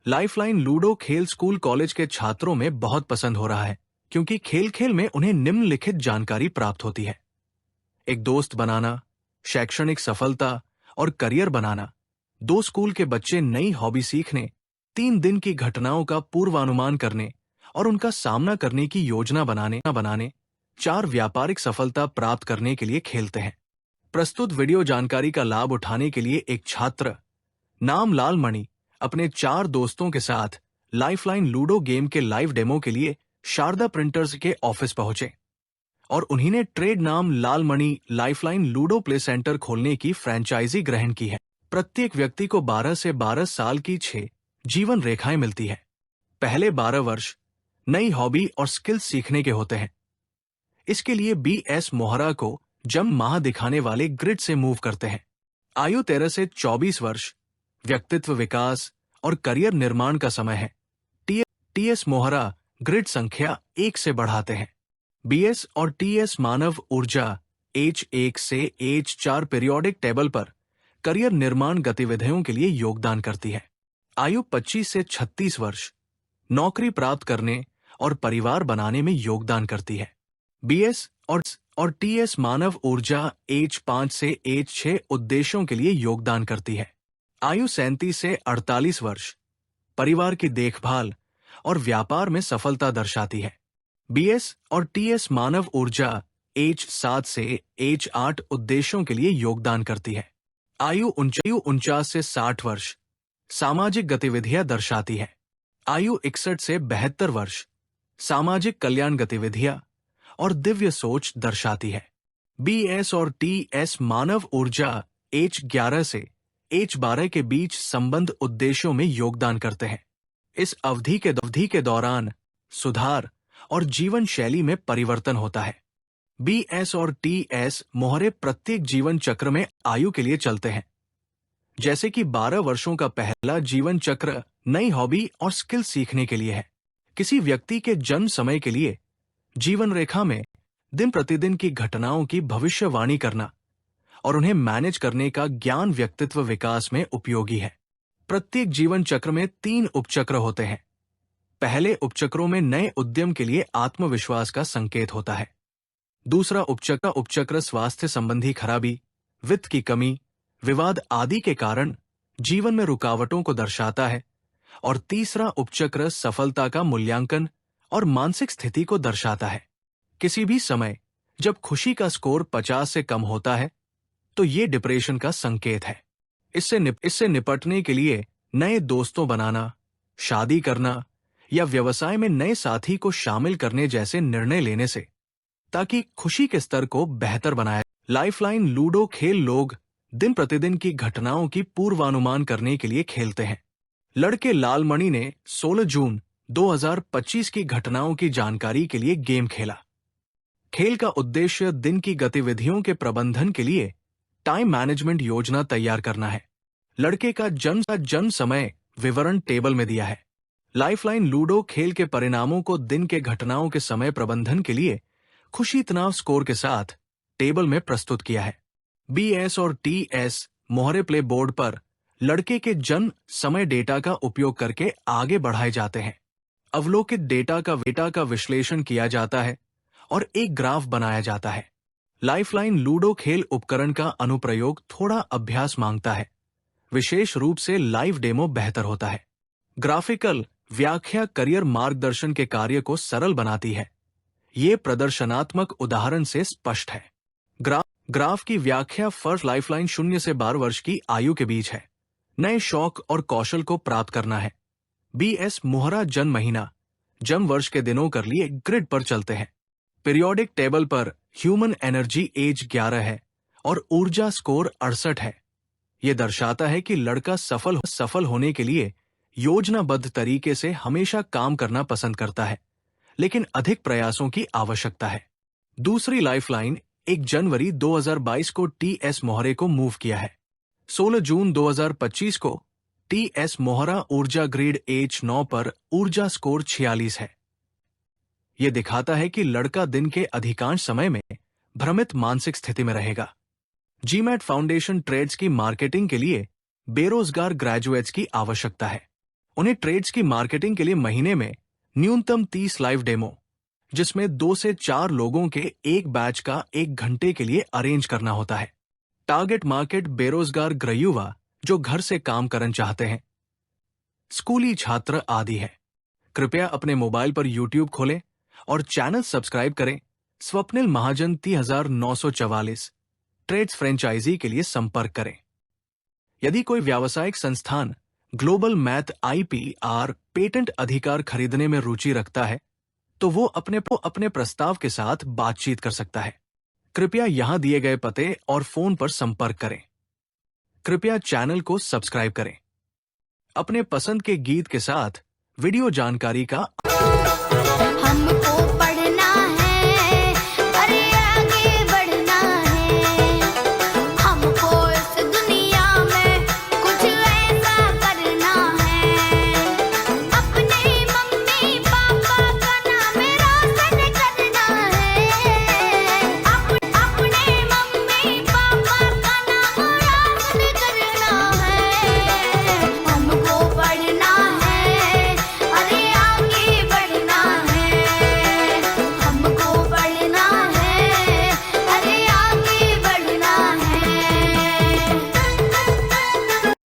Lifeline ludo खेल school college के छात्रों में बहुत पसंद हो रहा है क्योंकि खेल खेल में उन्हें निम्नलिखित जानकारी प्राप्त होती है। एक दोस्त बनाना, शैक्षणिक सफलता और करियर बनाना। दो स्कूल के बच्चे नई हॉबी सीखने, 3 दिन की घटनाओं का पूर्वानुमान करने और उनका सामना करने की योजना बनाने 4 व्यापारिक सफलता प्राप्त करने के लिए खेलते हैं। प्रस्तुत वीडियो जानकारी का लाभ उठाने के लिए एक छात्र नाम लालमणि अपने 4 दोस्तों के साथ लाइफलाइन लूडो गेम के लाइव डेमो के लिए शारदा प्रिंटर्स के ऑफिस पहुंचे और उन्हीं ने ट्रेड नाम Lalmani lifeline ludo play centre खोलने की फ्रेंचाइजी ग्रहण की है। प्रत्येक व्यक्ति को 12 से 12 साल की 6 जीवन रेखाएं मिलती है। पहले 12 वर्ष नई हॉबी और स्किल्स सीखने के होते हैं। इसके लिए BS मोहरा को जम माह दिखाने वाले ग्रिड से मूव करते हैं। आयु 13 से 24 वर्ष व्यक्तित्व विकास और करियर निर्माण का समय है। TS मोहरा ग्रिड संख्या 1 से बढ़ाते हैं। BS और TS मानव ऊर्जा H1 से H4 पीरियोडिक टेबल पर करियर निर्माण गतिविधियों के लिए योगदान करती है। आयु 25 से 36 वर्ष नौकरी प्राप्त करने और परिवार बनाने में योगदान करती है। BS और TS मानव ऊर्जा H5 से H6 उद्देश्यों के लिए योगदान करती है। आयु 37 से 48 वर्ष परिवार की देखभाल और व्यापार में सफलता दर्शाती है। BS और TS मानव ऊर्जा H7 से H8 उद्देश्यों के लिए योगदान करती है। आयु 49 से 60 वर्ष सामाजिक गतिविधियां दर्शाती है। आयु 61 से 72 वर्ष सामाजिक कल्याण गतिविधियां और दिव्य सोच दर्शाती है। BS और TS मानव ऊर्जा H11 से H12 के बीच संबंध उद्देश्यों में योगदान करते हैं। इस अवधि के दौरान सुधार और जीवन शैली में परिवर्तन होता है। BS और TS मोहरे प्रत्येक जीवन चक्र में आयु के लिए चलते हैं। जैसे कि 12 वर्षों का पहला जीवन चक्र नई हॉबी और स्किल सीखने के लिए है। किसी व्यक्ति के जन्म समय के लिए जीवन रेखा में दिन प्रतिदिन की घटनाओं की भविष्यवाणी करना और उन्हें मैनेज करने का ज्ञान व्यक्तित्व विकास में उपयोगी है। प्रत्येक जीवन चक्र में 3 उपचक्र होते हैं। पहले उपचक्रों में नए उद्यम के लिए आत्मविश्वास का संकेत होता है। दूसरा उपचक्र स्वास्थ्य संबंधी खराबी, वित्त की कमी, विवाद आदि के कारण जीवन में रुकावटों को दर्शाता है और तीसरा उपचक्र सफलता का मूल्यांकन और मानसिक स्थिति को दर्शाता है। किसी भी समय जब खुशी का स्कोर 50 से कम होता है तो ये डिप्रेशन का संकेत है। इससे निपटने के लिए नए दोस्तों बनाना, शादी करना या व्यवसाय में नए साथी को शामिल करने जैसे निर्णय लेने से ताकि खुशी के स्तर को बेहतर बनाया। लाइफलाइन लूडो खेल लोग दिन प्रतिदिन की घटनाओं की पूर्वानुमान करने के लिए खेलते हैं। लड़के लालमणि ने 16 जून 2025 की घटनाओं की जानकारी के लिए गेम खेला। खेल का उद्देश्य दिन की गतिविधियों के प्रबंधन के लिए टाइम मैनेजमेंट योजना तैयार करना है। लड़के का जन्म समय विवरण टेबल में दिया है। लाइफलाइन लूडो खेल के परिणामों को दिन के घटनाओं के समय प्रबंधन के लिए खुशी तनाव स्कोर के साथ टेबल में प्रस्तुत किया है। BS और TS मोहरे प्ले बोर्ड पर लड़के के जन्म समय डेटा का उपयोग करके आगे बढ़ाए जाते हैं। अवलोकित डेटा का विश्लेषण किया जाता है और एक ग्राफ बनाया जाता है। लाइफलाइन लूडो खेल उपकरण का अनुप्रयोग थोड़ा अभ्यास मांगता है। विशेष रूप से लाइव डेमो बेहतर होता है। ग्राफिकल व्याख्या करियर मार्गदर्शन के कार्य को सरल बनाती है। ये प्रदर्शनात्मक उदाहरण से स्पष्ट है। ग्राफ की व्याख्या फर्स्ट लाइफलाइन 0 से 12 वर्ष की आयु के बीच है। नए शौक और कौशल को प्राप्त करना है। BS मोहरा जन्म महीना जन्म वर्ष के दिनों कर लिए ग्रिड पर चलते हैं। पीरियोडिक टेबल पर ह्यूमन एनर्जी H11 है और ऊर्जा स्कोर 68 है। यह दर्शाता है कि लड़का सफल होने के लिए योजनाबद्ध तरीके से हमेशा काम करना पसंद करता है, लेकिन अधिक प्रयासों की आवश्यकता है। दूसरी लाइफलाइन 1 जनवरी 2022 को TS मोहरे को मूव किया है। 16 जून 2025 को TS मोहरा ऊर्जा ग्रिड H9 पर ऊर्जा स्कोर 46 है। यह दिखाता है कि लड़का दिन के अधिकांश समय में भ्रमित मानसिक स्थिति में रहेगा। GMAT फाउंडेशन ट्रेड्स की मार्केटिंग के लिए बेरोजगार ग्रेजुएट्स की आवश्यकता है। उन्हें ट्रेड्स की मार्केटिंग के लिए महीने में न्यूनतम 30 लाइव डेमो, जिसमें 2 से 4 लोगों के एक बैच का 1 घंटे के लिए अरेंज करना होता है। टारगेट मार्केट बेरोजगार गृह युवा जो घर से काम करना चाहते हैं, स्कूली छात्र आदि है। कृपया अपने मोबाइल पर यूट्यूब खोलें और चैनल सब्सक्राइब करें। स्वप्निल महाजन 3944 ट्रेड्स फ्रेंचाइजी के लिए संपर्क करें। यदि कोई व्यावसायिक संस्थान ग्लोबल मैथ IPR पेटेंट अधिकार खरीदने में रुचि रखता है तो वो अपने प्रस्ताव के साथ बातचीत कर सकता है। कृपया यहां दिए गए पते और फोन पर संपर्क करें। कृपया चैनल को सब्सक्राइब करें। अपने पसंद के गीत के साथ वीडियो जानकारी का